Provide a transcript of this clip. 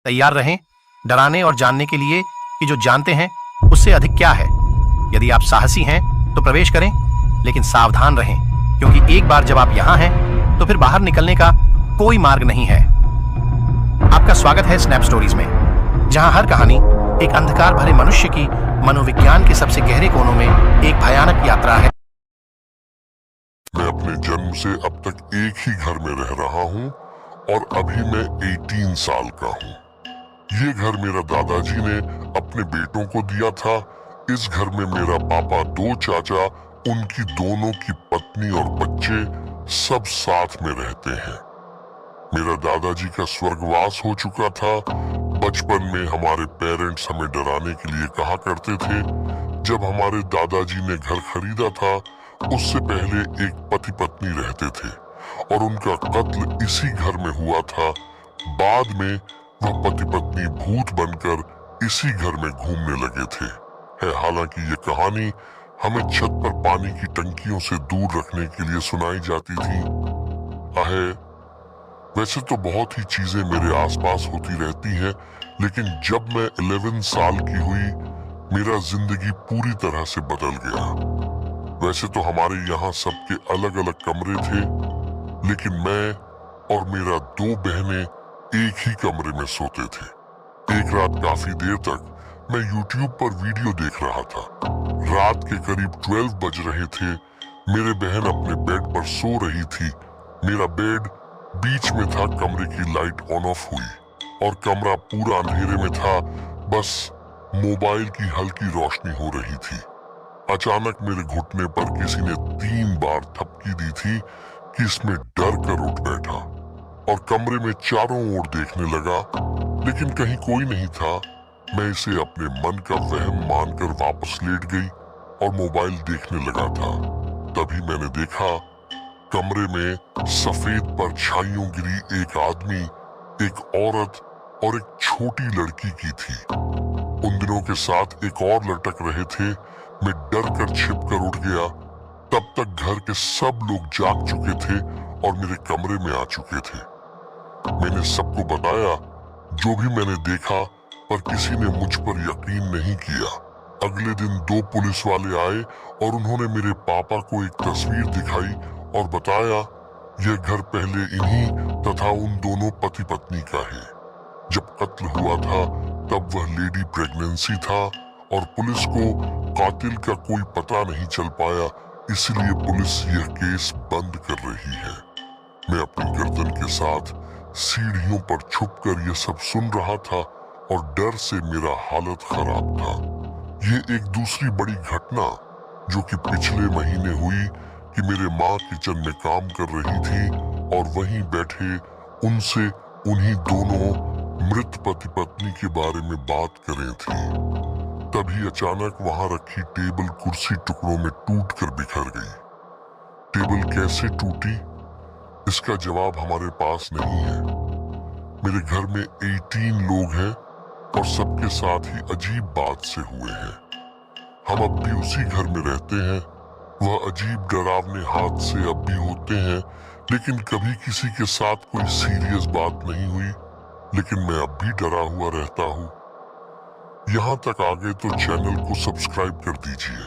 तैयार रहें डराने और जानने के लिए कि जो जानते हैं उससे अधिक क्या है। यदि आप साहसी हैं तो प्रवेश करें, लेकिन सावधान रहें, क्योंकि एक बार जब आप यहां हैं तो फिर बाहर निकलने का कोई मार्ग नहीं है। आपका स्वागत है स्नैप स्टोरीज में, जहां हर कहानी एक अंधकार भरे मनुष्य की मनोविज्ञान के सबसे गहरे कोनों में एक भयानक यात्रा है। मैं अपने जन्म से अब तक एक ही घर में रह रहा हूँ और अभी मैं 18 साल का हूँ। ये घर मेरा दादाजी ने अपने बेटों को दिया था। इस घर में मेरा पापा, 2 चाचा, उनकी दोनों की पत्नी और बच्चे सब साथ में रहते हैं। मेरा दादाजी का स्वर्गवास हो चुका था। बचपन में हमारे पेरेंट्स हमें डराने के लिए कहा करते थे। जब हमारे दादाजी ने घर खरीदा था, उससे पहले एक पति पत्नी रहते थे और उनका कत्ल इसी घर में हुआ था। बाद में वह पति पत्नी भूत बनकर इसी घर में घूमने लगे थे। हालांकि ये कहानी हमें छत पर पानी की टंकियों से दूर रखने के लिए सुनाई जाती थी। वैसे तो बहुत ही चीजें मेरे आसपास होती रहती हैं, लेकिन जब मैं 11 साल की हुई, मेरा जिंदगी पूरी तरह से बदल गया। वैसे तो हमारे यहाँ सबके अलग अलग कमरे थे, लेकिन मैं और मेरा 2 बहनें एक ही कमरे में सोते थे। एक रात काफी देर तक मैं YouTube पर वीडियो देख रहा था। रात के करीब 12 बज रहे थे। मेरे बहन अपने बेड पर सो रही थी। मेरा बेड बीच में था। कमरे की लाइट ऑन ऑफ हुई और कमरा पूरा अंधेरे में था। बस मोबाइल की हल्की रोशनी हो रही थी। अचानक मेरे घुटने पर किसी ने 3 बार थपकी दी थी कि इसमें डर कर उठ बैठा और कमरे में चारों ओर देखने लगा, लेकिन कहीं कोई नहीं था। मैं इसे अपने मन का वहम मानकर वापस लेट गई और मोबाइल देखने लगा था। तभी मैंने देखा कमरे में सफेद परछाइयों गिरी एक आदमी, एक औरत और एक छोटी लड़की की थी। उन दिनों के साथ एक और लटक रहे थे। मैं डर कर छिप कर उठ गया। तब तक घर के सब लोग जाग चुके थे और मेरे कमरे में आ चुके थे। मैंने सबको बताया जो भी मैंने देखा, पर किसी ने मुझ पर यकीन नहीं किया। अगले दिन 2 पुलिस वाले आए और उन्होंने मेरे पापा को एक तस्वीर दिखाई और बताया यह घर पहले इन्हीं तथा उन दोनों पति पत्नी का है। जब कत्ल हुआ था तब वह लेडी प्रेगनेंसी था और पुलिस को कातिल का कोई पता नहीं चल पाया, इसलिए पुलिस यह केस बंद कर रही है। मैं अपनी गर्दन के साथ सीढ़ियों पर छुपकर यह सब सुन रहा था और डर से मेरा हालत खराब था। ये एक दूसरी बड़ी घटना जो कि पिछले महीने हुई कि मेरे माँ किचन में काम कर रही थी और वहीं बैठे उनसे उन्हीं दोनों मृत पति पत्नी के बारे में बात कर रही थी। तभी अचानक वहां रखी टेबल कुर्सी टुकड़ों में टूटकर बिखर गई। टेबल कैसे टूटी, इसका जवाब हमारे पास नहीं है। मेरे घर में 18 लोग हैं और सबके साथ ही अजीब बात से हुए हैं। हम अब भी उसी घर में रहते हैं। वह अजीब डरावने हादसे अब भी होते हैं, लेकिन कभी किसी के साथ कोई सीरियस बात नहीं हुई। लेकिन मैं अब भी डरा हुआ रहता हूँ। यहाँ तक आ गए तो चैनल को सब्सक्राइब कर दीजिए।